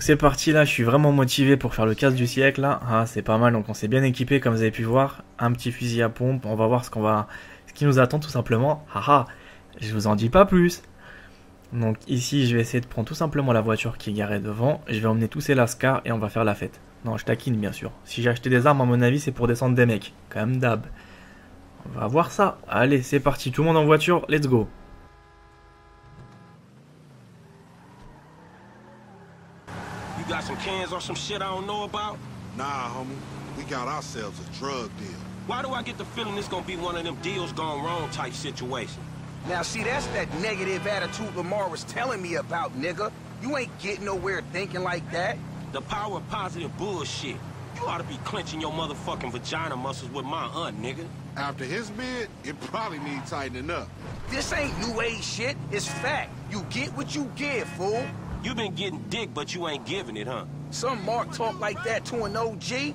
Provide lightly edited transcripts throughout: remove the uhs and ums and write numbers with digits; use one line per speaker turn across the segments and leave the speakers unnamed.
Donc c'est parti là, je suis vraiment motivé pour faire le casse du siècle là. Ah, c'est pas mal, donc on s'est bien équipé comme vous avez pu voir. Un petit fusil à pompe, on va voir ce qui nous attend tout simplement. Haha, je vous en dis pas plus. Donc ici je vais essayer de prendre tout simplement la voiture qui est garée devant. Je vais emmener tous ces lascars et on va faire la fête. Non, je taquine bien sûr. Si j'ai acheté des armes à mon avis c'est pour descendre des mecs, comme d'hab. On va voir ça. Allez c'est parti, tout le monde en voiture, let's go.
You got some cans or some shit I don't know about?
Nah, homie. We got ourselves a drug deal.
Why do I get the feeling this gonna be one of them deals gone wrong type situation?
Now, see, that's that negative attitude Lamar was telling me about, nigga. You ain't getting nowhere thinking like that.
The power of positive bullshit. You ought to be clenching your motherfucking vagina muscles with my aunt, nigga.
After his bid, it probably needs tightening up.
This ain't new age shit. It's fact. You get what you give, fool.
You been getting dick, but you ain't giving it, huh?
Some Mark talk like that to an OG?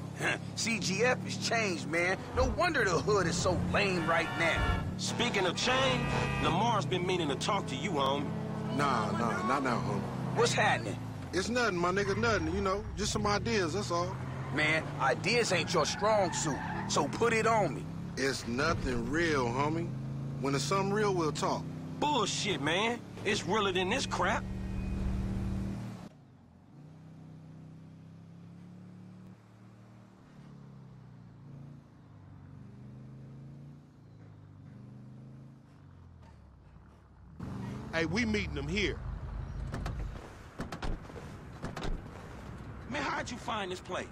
CGF has changed, man. No wonder the hood is so lame right now.
Speaking of change, Lamar's been meaning to talk to you, homie.
Nah, not now, homie.
What's happening?
It's nothing, my nigga, nothing, you know. Just some ideas, that's all.
Man, ideas ain't your strong suit, so put it on me.
It's nothing real, homie. When it's something real, we'll talk.
Bullshit, man. It's realer than this crap.
Hey, we meeting them here.
Man, how'd you find this place?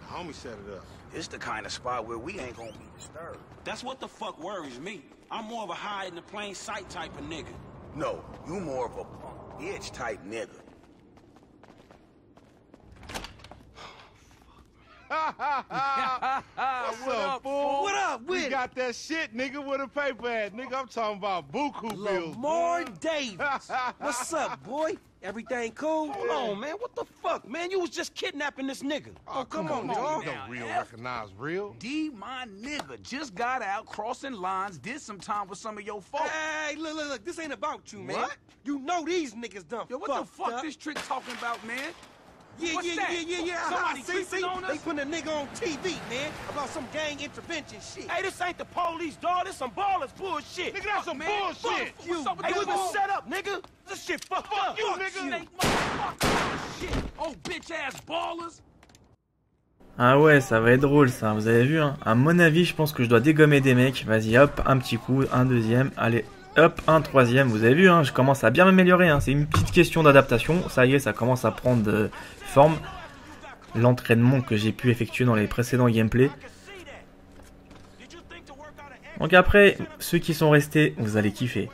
The homie set it up.
It's the kind of spot where we ain't gonna be disturbed.
That's what the fuck worries me. I'm more of a hide in the plain sight type of nigga.
No, you more of a punk bitch type nigga.
What's up, fool?
What up with
We
it?
got that shit, nigga, with a paper at. Nigga, I'm talking about buku bills.
Lamar
boy.
Davis. What's up, boy? Everything cool?
Hold on, man. What the fuck, man? You was just kidnapping this nigga.
Oh, come on,
dog.
dog. You know real recognize real.
D, my nigga, just got out crossing lines, did some time with some of your folks.
Hey, look, this ain't about you, man.
What?
You know these niggas done
Yo, what the fuck
up.
this trick talking about, man?
Yeah,
What's
yeah,
that?
yeah.
Somebody
See,
creeping on us?
They putting a nigga on TV, man, about some gang intervention shit.
Hey, this ain't the police, dog. This some ballers bullshit.
Nigga, that's some
man.
bullshit.
Fuck you. What's up with
Hey,
that
we been
bull?
set up, nigga. This shit fucked up.
you, nigga.
Snake motherfucker. Shit. Oh, bitch ass ballers.
Ah ouais, ça va être drôle ça, vous avez vu hein. À mon avis, je pense que je dois dégommer des mecs. Vas-y, hop, un petit coup, un deuxième, allez, hop, un troisième. Vous avez vu, hein, je commence à bien m'améliorer. Hein. C'est une petite question d'adaptation. Ça y est, ça commence à prendre forme. L'entraînement que j'ai pu effectuer dans les précédents gameplays. Donc après, ceux qui sont restés, vous allez kiffer.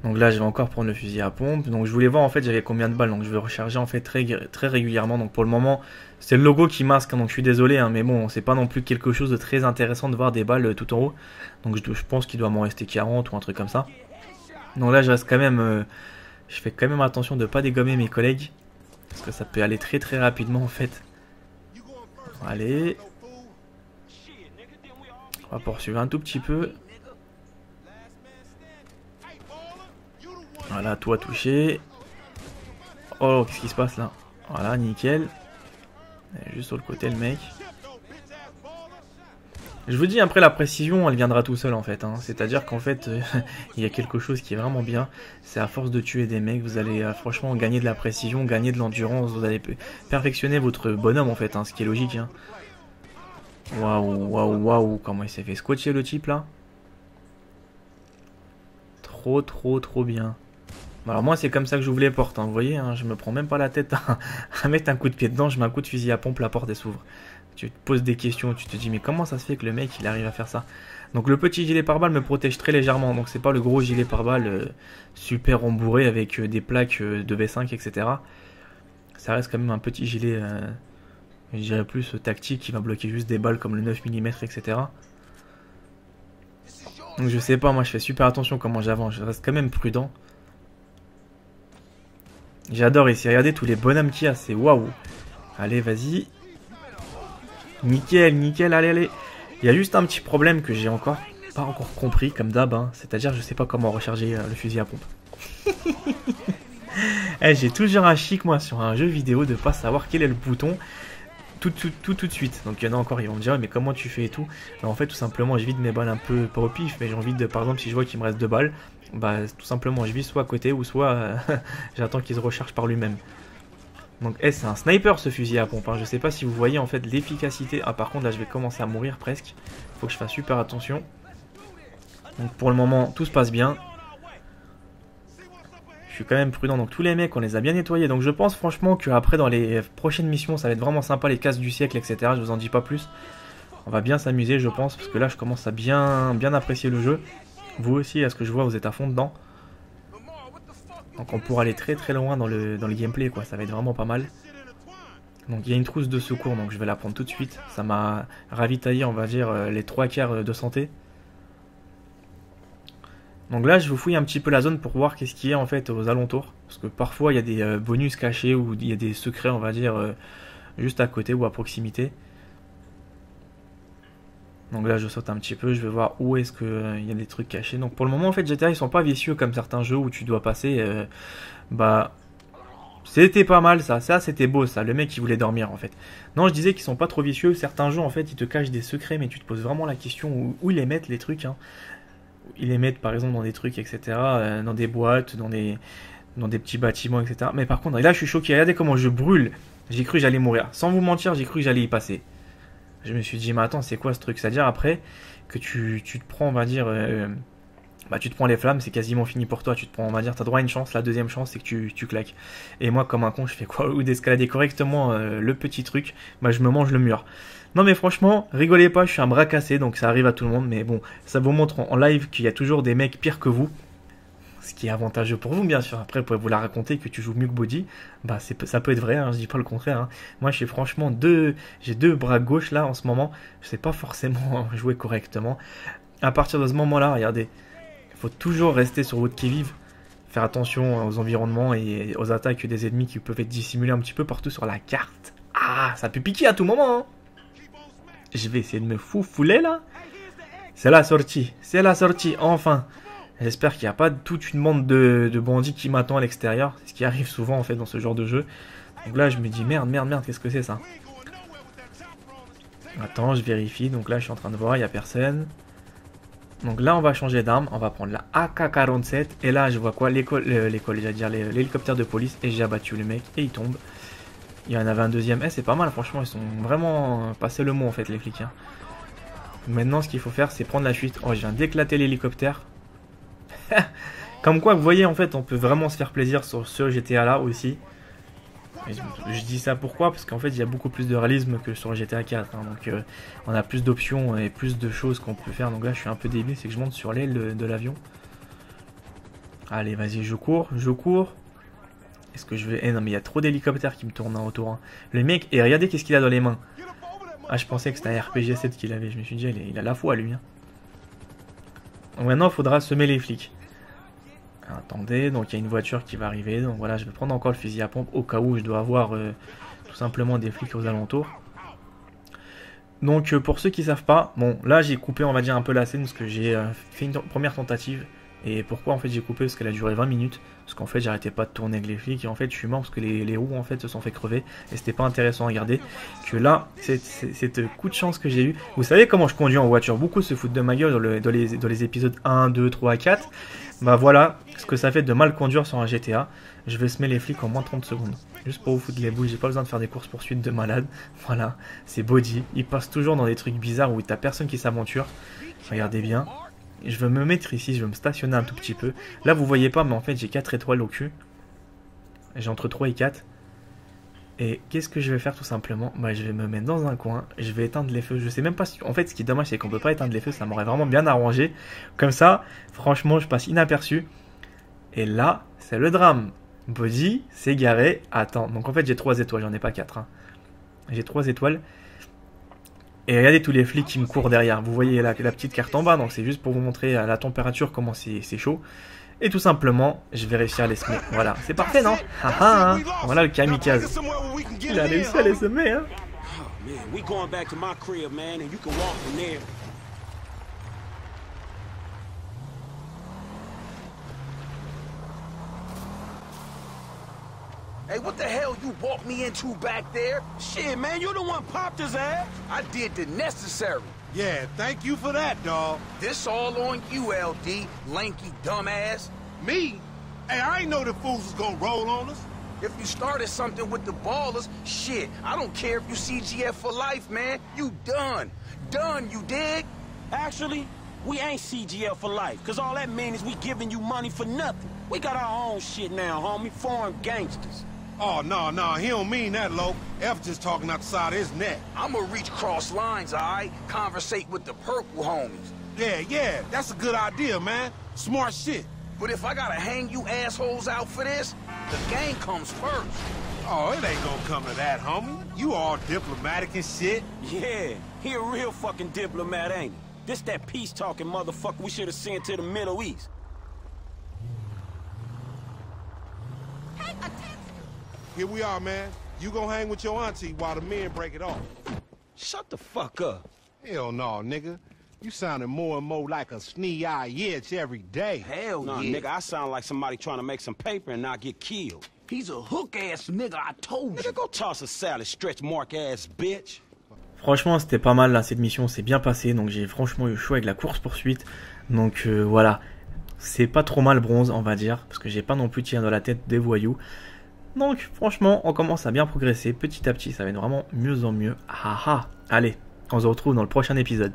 Donc là, je vais encore prendre le fusil à pompe. Donc je voulais voir en fait j'avais combien de balles. Donc je vais recharger en fait très régulièrement. Donc pour le moment, c'est le logo qui masque. Hein, donc je suis désolé, hein, mais bon, c'est pas non plus quelque chose de très intéressant de voir des balles tout en haut. Donc je pense qu'il doit m'en rester 40 ou un truc comme ça. Donc là, je reste quand même, je fais quand même attention de pas dégommer mes collègues. Parce que ça peut aller très rapidement en fait. Allez. On va poursuivre un tout petit peu. Voilà, tout a touché. Oh, qu'est-ce qui se passe là? Voilà, nickel. Juste sur le côté le mec. Je vous dis, après la précision, elle viendra tout seul en fait. Hein. C'est-à-dire qu'en fait, il y a quelque chose qui est vraiment bien. C'est à force de tuer des mecs, vous allez franchement gagner de la précision, gagner de l'endurance. Vous allez perfectionner votre bonhomme en fait, hein, ce qui est logique. Hein. Waouh. Comment il s'est fait squatcher le type là? Trop bien. Alors moi c'est comme ça que j'ouvre les portes, hein. Vous voyez, hein, je me prends même pas la tête à mettre un coup de pied dedans, je mets un coup de fusil à pompe, la porte elle s'ouvre. Tu te poses des questions, tu te dis mais comment ça se fait que le mec il arrive à faire ça? Donc le petit gilet pare-balles me protège très légèrement, donc c'est pas le gros gilet pare-balles super embourré avec des plaques de V5 etc. Ça reste quand même un petit gilet, je dirais plus tactique qui va bloquer juste des balles comme le 9 mm etc. Donc je sais pas, moi je fais super attention comment j'avance, je reste quand même prudent. J'adore ici, regardez tous les bonhommes qu'il y a, c'est waouh. Allez, vas-y. Nickel, allez. Il y a juste un petit problème que j'ai pas encore compris, comme d'hab. Hein. C'est-à-dire, je sais pas comment recharger le fusil à pompe. Eh, j'ai toujours un chic, moi, sur un jeu vidéo, de pas savoir quel est le bouton tout de suite. Donc il y en a encore, ils vont me dire, mais comment tu fais et tout. Mais en fait, tout simplement, je vide mes balles un peu, pas au pif, mais j'ai envie de, par exemple, si je vois qu'il me reste 2 balles, bah tout simplement, je vise soit à côté ou soit j'attends qu'il se recharge par lui-même. Donc c'est un sniper ce fusil à pompe, hein. Je sais pas si vous voyez en fait l'efficacité. Ah par contre là je vais commencer à mourir presque. Faut que je fasse super attention. Donc pour le moment tout se passe bien. Je suis quand même prudent, donc tous les mecs on les a bien nettoyés. Donc je pense franchement qu'après dans les prochaines missions ça va être vraiment sympa, les casses du siècle etc. Je vous en dis pas plus. On va bien s'amuser je pense, parce que là je commence à bien apprécier le jeu. Vous aussi, à ce que je vois, vous êtes à fond dedans. Donc on pourra aller très loin dans le gameplay quoi, ça va être vraiment pas mal. Donc il y a une trousse de secours, donc je vais la prendre tout de suite. Ça m'a ravitaillé on va dire les 3/4 de santé. Donc là je vous fouille un petit peu la zone pour voir qu'est-ce qu'il y a en fait aux alentours. Parce que parfois il y a des bonus cachés ou il y a des secrets on va dire juste à côté ou à proximité. Donc là je saute un petit peu, je vais voir où est-ce qu'il y a des trucs cachés. Donc pour le moment en fait GTA ils sont pas vicieux comme certains jeux où tu dois passer bah c'était pas mal ça c'était beau ça, le mec il voulait dormir en fait. Non je disais qu'ils sont pas trop vicieux, certains jeux en fait ils te cachent des secrets mais tu te poses vraiment la question où ils les mettent les trucs hein. Ils les mettent par exemple dans des trucs etc, dans des boîtes, dans des petits bâtiments etc. Mais par contre là je suis choqué, regardez comment je brûle, j'ai cru que j'allais mourir. Sans vous mentir j'ai cru que j'allais y passer. Je me suis dit, mais attends, c'est quoi ce truc? C'est-à-dire après que tu te prends, on va dire, bah tu te prends les flammes, c'est quasiment fini pour toi. Tu te prends, on va dire, t'as droit à une chance. La deuxième chance, c'est que tu claques. Et moi, comme un con, je fais quoi? Ou d'escalader correctement le petit truc, bah je me mange le mur. Non mais franchement, rigolez pas, je suis un bras cassé, donc ça arrive à tout le monde. Mais bon, ça vous montre en live qu'il y a toujours des mecs pires que vous. Ce qui est avantageux pour vous, bien sûr. Après, vous pouvez vous la raconter que tu joues mieux que Body. Bah, ça peut être vrai, hein, je dis pas le contraire. Hein. Moi, j'ai franchement j'ai 2 bras gauche là en ce moment. Je sais pas forcément jouer correctement. À partir de ce moment-là, regardez, il faut toujours rester sur votre qui-vive. Faire attention aux environnements et aux attaques des ennemis qui peuvent être dissimulés un petit peu partout sur la carte. Ah, ça peut piquer à tout moment. Hein. Je vais essayer de me fouler là. C'est la sortie, enfin. J'espère qu'il n'y a pas toute une bande de bandits qui m'attend à l'extérieur. C'est ce qui arrive souvent en fait dans ce genre de jeu. Donc là je me dis merde, qu'est-ce que c'est ça? Attends, je vérifie. Donc là je suis en train de voir, il n'y a personne. Donc là on va changer d'arme. On va prendre la AK-47. Et là je vois quoi? L'hélicoptère de police. Et j'ai abattu le mec et il tombe. Il y en avait un deuxième. C'est pas mal franchement, ils sont vraiment passé le mot en fait les flics. Hein. Maintenant ce qu'il faut faire c'est prendre la fuite. Oh je viens d'éclater l'hélicoptère. Comme quoi vous voyez en fait on peut vraiment se faire plaisir sur ce GTA là aussi. Et je dis ça pourquoi? Parce qu'en fait il y a beaucoup plus de réalisme que sur GTA 4 hein, donc on a plus d'options et plus de choses qu'on peut faire. Donc là je suis un peu débile, c'est que je monte sur l'aile de l'avion. Allez vas-y je cours. Est-ce que je vais... non mais il y a trop d'hélicoptères qui me tournent en autour hein. Le mec, et regardez qu'est-ce qu'il a dans les mains. Ah je pensais que c'était un RPG 7 qu'il avait, je me suis dit il a la foi lui hein. Donc maintenant il faudra semer les flics. Attendez, donc il y a une voiture qui va arriver. Donc voilà, je vais prendre encore le fusil à pompe au cas où je dois avoir tout simplement des flics aux alentours. Donc pour ceux qui savent pas, bon là j'ai coupé on va dire un peu la scène parce que j'ai fait une première tentative. Et pourquoi en fait j'ai coupé? Parce qu'elle a duré 20 minutes. Parce qu'en fait j'arrêtais pas de tourner avec les flics. Et en fait je suis mort parce que les roues en fait se sont fait crever. Et c'était pas intéressant à regarder. Que là, c'est coup de chance que j'ai eu. Vous savez comment je conduis en voiture? Beaucoup se foutent de ma gueule dans les épisodes 1, 2, 3, 4. Bah voilà ce que ça fait de mal conduire sur un GTA. Je vais semer les flics en moins de 30 secondes. Juste pour vous foutre les bouilles, j'ai pas besoin de faire des courses poursuites de malade. Voilà, c'est Body. Il passe toujours dans des trucs bizarres où t'as personne qui s'aventure. Regardez bien. Je vais me mettre ici, je vais me stationner un tout petit peu. Là vous voyez pas mais en fait j'ai 4 étoiles au cul. J'ai entre 3 et 4. Et qu'est-ce que je vais faire tout simplement? Bah je vais me mettre dans un coin, je vais éteindre les feux. Je sais même pas si... En fait ce qui est dommage c'est qu'on peut pas éteindre les feux, ça m'aurait vraiment bien arrangé. Comme ça, franchement je passe inaperçu. Et là, c'est le drame. Body, c'est garé. Attends, donc en fait j'ai 3 étoiles, j'en ai pas 4. Hein. J'ai 3 étoiles. Et regardez tous les flics qui me courent derrière. Vous voyez la petite carte en bas, donc c'est juste pour vous montrer à la température comment c'est chaud. Et tout simplement, je vais réussir à les semer. Voilà, c'est parfait, non? Haha, hein. Voilà le kamikaze. Il a réussi à les semer, hein.
walked me into back there?
Shit, man, you the one popped his ass.
I did the necessary.
Yeah, thank you for that, dawg.
This all on you, LD, lanky dumbass.
Me? Hey, I ain't know the fools was gonna roll on us.
If you started something with the ballers, shit, I don't care if you CGF for life, man. You done. Done, you dig?
Actually, we ain't CGL for life, cause all that means is we giving you money for nothing. We got our own shit now, homie, foreign gangsters.
Oh, no, he don't mean that, Lo. F just talking out the side of his neck.
I'ma reach cross lines, alright? Conversate with the purple homies.
Yeah, that's a good idea, man. Smart shit.
But if I gotta hang you assholes out for this, the gang comes first.
Oh, it ain't gonna come to that, homie. You all diplomatic and shit.
Yeah, he a real fucking diplomat, ain't he? This that peace-talking motherfucker we should have sent to the Middle East.
Here we are, man. You gonna hang with your auntie while the men break it off.
Shut the fuck up.
Hell no, nigga. You sounding more and more like a snee-eye itch every day.
Hell
Nah,
yeah.
nigga, I sound like somebody trying to make some paper and not get killed.
He's a hook-ass nigga, I told you.
Nigga, go toss a salad, stretch mark ass bitch.
Franchement, c'était pas mal là, cette mission s'est bien passée, donc j'ai franchement eu chaud avec la course-poursuite. Donc voilà, c'est pas trop mal bronze, on va dire, parce que j'ai pas non plus tiré dans la tête des voyous. Donc franchement, on commence à bien progresser, petit à petit, ça va être vraiment mieux en mieux. Ah ah, allez, on se retrouve dans le prochain épisode.